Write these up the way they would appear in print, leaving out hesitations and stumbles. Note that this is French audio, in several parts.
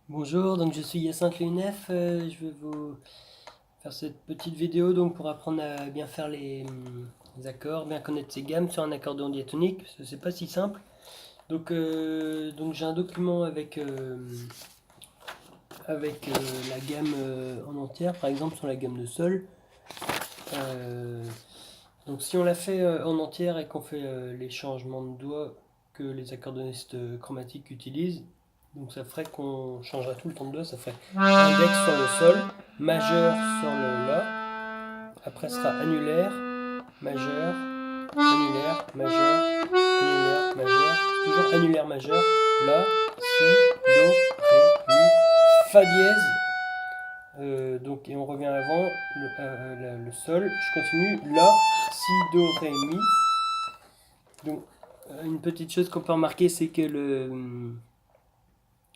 Bonjour, donc je suis Hyacinthe Lunef, je vais vous faire cette petite vidéo donc pour apprendre à bien faire les accords, bien connaître ses gammes sur un accordéon diatonique, parce que c'est pas si simple. Donc j'ai un document avec la gamme en entière, par exemple sur la gamme de sol. Euh, donc si on la fait en entière et qu'on fait les changements de doigts que les accordéonistes chromatiques utilisent, donc ça ferait qu'on changerait tout le temps de doigt, ça ferait index sur le sol, majeur sur le la, après ce sera annulaire, majeur, annulaire, majeur, annulaire, majeur, c'est toujours annulaire majeur, la, si, do, ré, mi, fa dièse. Donc et on revient avant le sol, je continue, la, si, do, ré, mi. Donc une petite chose qu'on peut remarquer, c'est que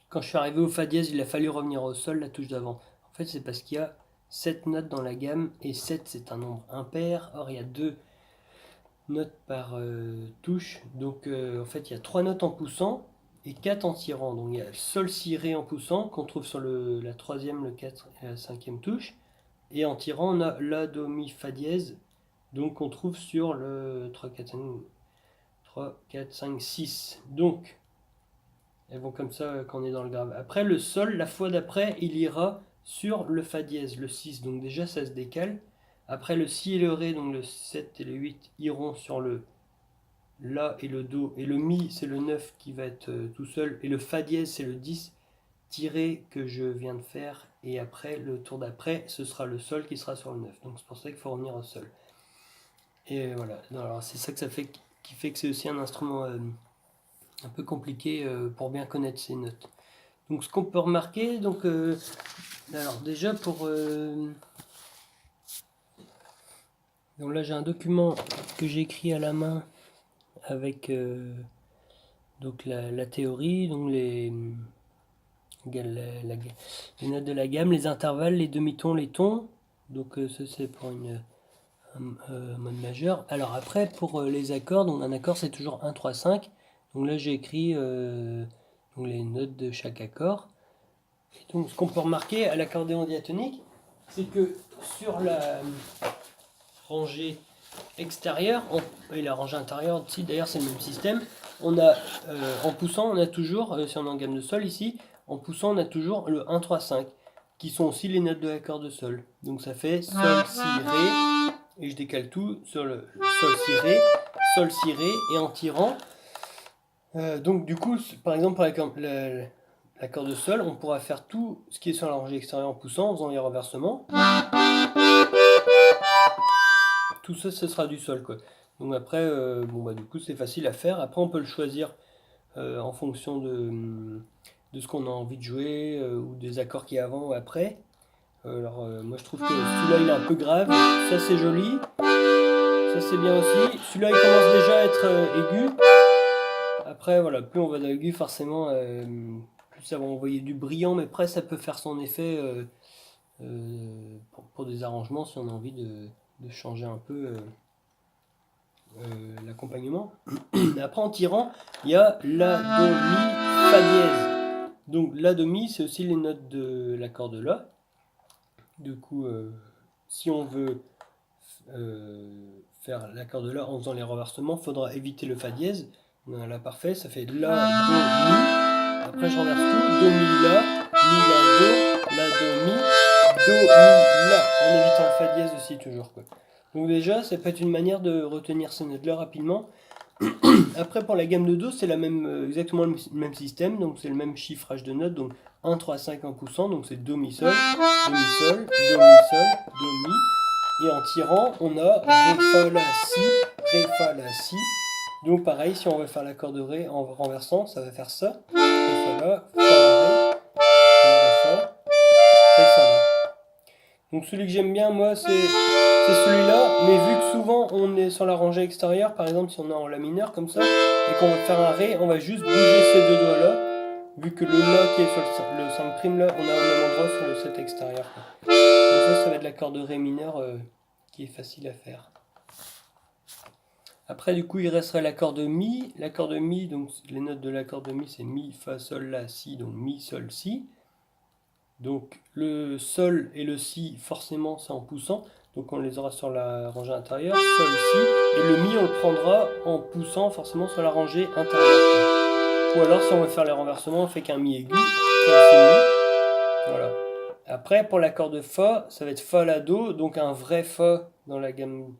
quand je suis arrivé au fa dièse, il a fallu revenir au sol, la touche d'avant. En fait, c'est parce qu'il y a 7 notes dans la gamme, et 7 c'est un nombre impair. Or, il y a 2 notes par touche. Donc, en fait, il y a 3 notes en poussant et 4 en tirant. Donc, il y a sol, si, ré en poussant, qu'on trouve sur la troisième, le 4 et la cinquième touche. Et en tirant, on a la, do, mi, fa dièse, donc qu'on trouve sur le 3, 4, 5, 6. Donc, elles vont comme ça quand on est dans le grave. Après, le sol, la fois d'après, il ira sur le fa dièse, le 6. Donc déjà, ça se décale. Après, le si et le ré, donc le 7 et le 8, iront sur le la et le do. Et le mi, c'est le 9 qui va être tout seul. Et le fa dièse, c'est le 10 tiré que je viens de faire. Et après, le tour d'après, ce sera le sol qui sera sur le 9. Donc c'est pour ça qu'il faut revenir au sol. Et voilà. Alors c'est ça que ça fait, qui fait que c'est aussi un instrument un peu compliqué pour bien connaître ses notes. Donc ce qu'on peut remarquer, alors déjà donc là j'ai un document que j'ai écrit à la main avec donc la théorie, donc les notes de la gamme, les intervalles, les demi-tons, les tons. Donc ça c'est pour un mode majeur. Alors après pour les accords, donc un accord c'est toujours 1, 3, 5. Donc là j'ai écrit donc les notes de chaque accord. Et donc ce qu'on peut remarquer à l'accordéon diatonique, c'est que sur la rangée extérieure et la rangée intérieure aussi, d'ailleurs c'est le même système, on a en poussant on a toujours, si on est en gamme de sol ici, en poussant on a toujours le 1, 3, 5 qui sont aussi les notes de l'accord de sol. Donc ça fait sol, si, ré, et je décale tout sur le sol, si, ré, sol, si, ré, et en tirant, donc du coup, par exemple pour l'accord de sol, on pourra faire tout ce qui est sur la rangée extérieure en poussant, en faisant les renversements. Tout ça, ce sera du sol, quoi. Donc après, bon bah du coup c'est facile à faire. Après on peut le choisir en fonction de ce qu'on a envie de jouer ou des accords qu'il y a avant ou après. Alors moi je trouve que celui-là il est un peu grave, ça c'est joli, ça c'est bien aussi. Celui-là il commence déjà à être aigu. Après voilà, plus on va dans l'aigu forcément, plus ça va envoyer du brillant, mais après ça peut faire son effet pour des arrangements si on a envie de changer un peu l'accompagnement. Après en tirant, il y a la, do, mi, fa dièse. Donc la, do, mi, c'est aussi les notes de l'accord de la. Du coup, si on veut faire l'accord de la en faisant les renversements, il faudra éviter le fa dièse. Là parfait, ça fait la, do, mi. Après je renverse tout, do, mi, la, do, mi, do, mi, la, en évitant le fa dièse aussi toujours, quoi. Donc déjà, ça peut être une manière de retenir ces notes-là rapidement. Après, pour la gamme de Do, c'est exactement le même système, donc c'est le même chiffrage de notes, donc 1, 3, 5 en poussant, donc c'est Do, Mi, Sol, Do, Mi, Sol, Do, Mi, Sol, Do, Mi. Et en tirant, on a Ré, Fa, La, Si, Ré, Fa, La, Si. Donc pareil, si on veut faire l'accord de Ré en renversant, ça va faire ça. Ré, Fa, La, Fa, La, Ré, Ré, Fa, Ré, Fa, La. Donc celui que j'aime bien, moi, c'est celui-là, mais vu que souvent on est sur la rangée extérieure, par exemple si on est en La mineur comme ça, et qu'on va faire un Ré, on va juste bouger ces deux doigts-là, vu que le La qui est sur le 5 prime là, on a au même endroit sur le 7 extérieur, quoi. Donc ça va être l'accord de Ré mineur qui est facile à faire. Après du coup il resterait l'accord de Mi, donc les notes de l'accord de Mi c'est Mi, Fa, Sol, La, Si, donc Mi, Sol, Si. Donc le sol et le si, forcément, c'est en poussant. Donc on les aura sur la rangée intérieure, sol, si. Et le mi, on le prendra en poussant forcément sur la rangée intérieure. Ou alors si on veut faire les renversements, on fait qu'un mi aigu, sol, si, mi. Voilà. Après, pour l'accord de fa, ça va être fa, la, do. Donc un vrai fa dans la gamme...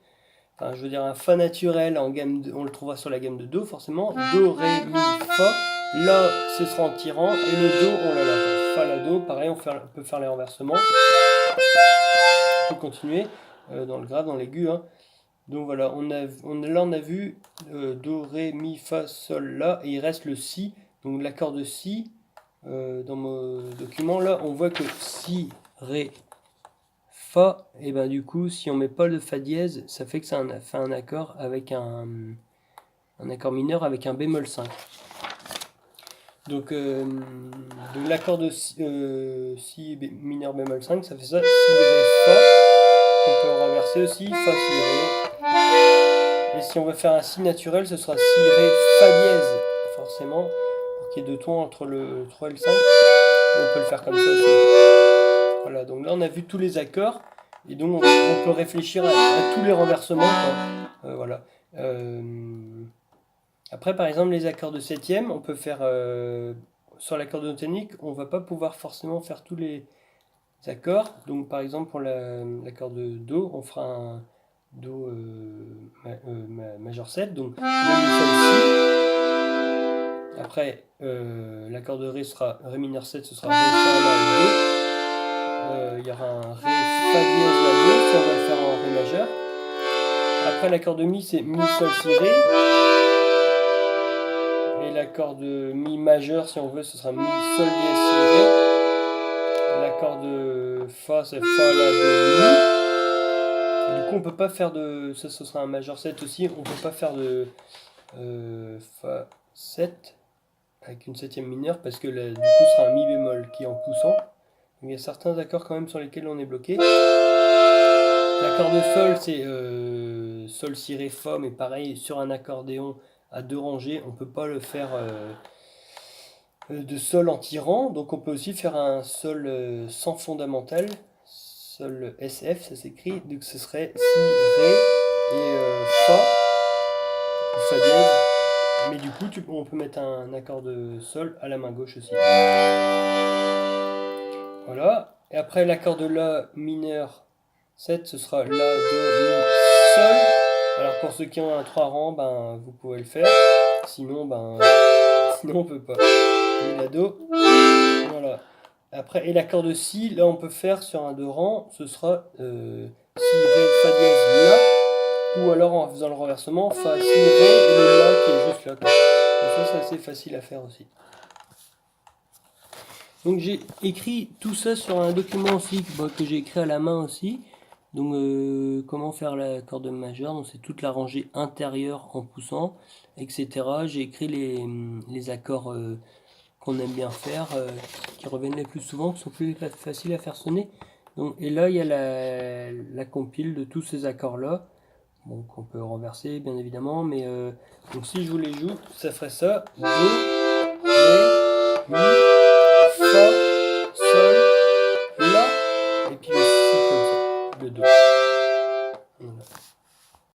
Enfin, je veux dire un fa naturel en gamme on le trouvera sur la gamme de do forcément. Do, ré, mi, fa. La, ce sera en tirant. Et le do, on l'a là. Fa, la, do. Pareil, on peut faire les renversements. On peut continuer dans le grave, dans l'aigu. Hein. Donc voilà, là on a vu do, ré, mi, fa, sol, la. Et il reste le si. Donc l'accord de si, dans mon document là, on voit que si, ré, fa, et ben du coup, si on met pas de fa dièse, ça fait que ça fait un accord avec un accord mineur avec un bémol 5. Donc l'accord de si mineur bémol 5, ça fait ça, si, ré, fa, qu'on peut renverser aussi, fa, si, ré. Et si on veut faire un si naturel, ce sera si, ré, fa dièse, forcément, pour qu'il y ait deux tons entre le 3 et le 5. On peut le faire comme ça aussi. Voilà, donc là on a vu tous les accords. Et donc on peut réfléchir à tous les renversements. Voilà. Après, par exemple, les accords de septième, on peut faire sur l'accord de tonique, on va pas pouvoir forcément faire tous les accords. Donc, par exemple, pour l'accord de do, on fera un do majeur 7, donc do, mi, sol, si. Après, l'accord de ré sera ré mineur 7, ce sera ré, fa, la, do. Il y aura un ré, fa dièse, la, do, si on va le faire en ré majeur. Après, l'accord de mi, c'est mi, sol, si, ré. Et l'accord de mi majeur, si on veut, ce sera mi, sol, dièse, si, ré. L'accord de fa, c'est fa, la, do, mi. Du coup, on peut pas faire de... Ça, ce sera un majeur 7 aussi. On peut pas faire de fa 7 avec une septième mineure parce que là, du coup, ce sera un mi bémol qui est en poussant. Donc, il y a certains accords quand même sur lesquels on est bloqué. L'accord de sol, c'est sol, si, ré, fa, mais pareil, sur un accordéon à deux rangées, on peut pas le faire de sol en tirant, donc on peut aussi faire un sol sans fondamental, sol SF, ça s'écrit, donc ce serait si, ré et fa, ou fa dièse, mais du coup on peut mettre un accord de sol à la main gauche aussi. Voilà, et après l'accord de la mineur 7, ce sera la, do, mi, sol. Alors pour ceux qui ont un 3 rangs, ben, vous pouvez le faire. Sinon, sinon on peut pas. Mi, la, do. Voilà. Après, et l'accord de si, là on peut faire sur un 2 rangs, ce sera si, ré, fa dièse, la. Ou alors en faisant le renversement, fa, si, ré, et le la qui est juste là. Quoi. Donc ça c'est assez facile à faire aussi. Donc j'ai écrit tout ça sur un document aussi que j'ai écrit à la main aussi. Donc comment faire l'accord de majeur, donc c'est toute la rangée intérieure en poussant, etc. J'ai écrit les accords qu'on aime bien faire, qui reviennent les plus souvent, qui sont plus faciles à faire sonner. Donc, et là il y a la compile de tous ces accords là, bon, qu'on peut renverser bien évidemment, mais donc si je vous les joue, ça ferait ça, do, ré, mi,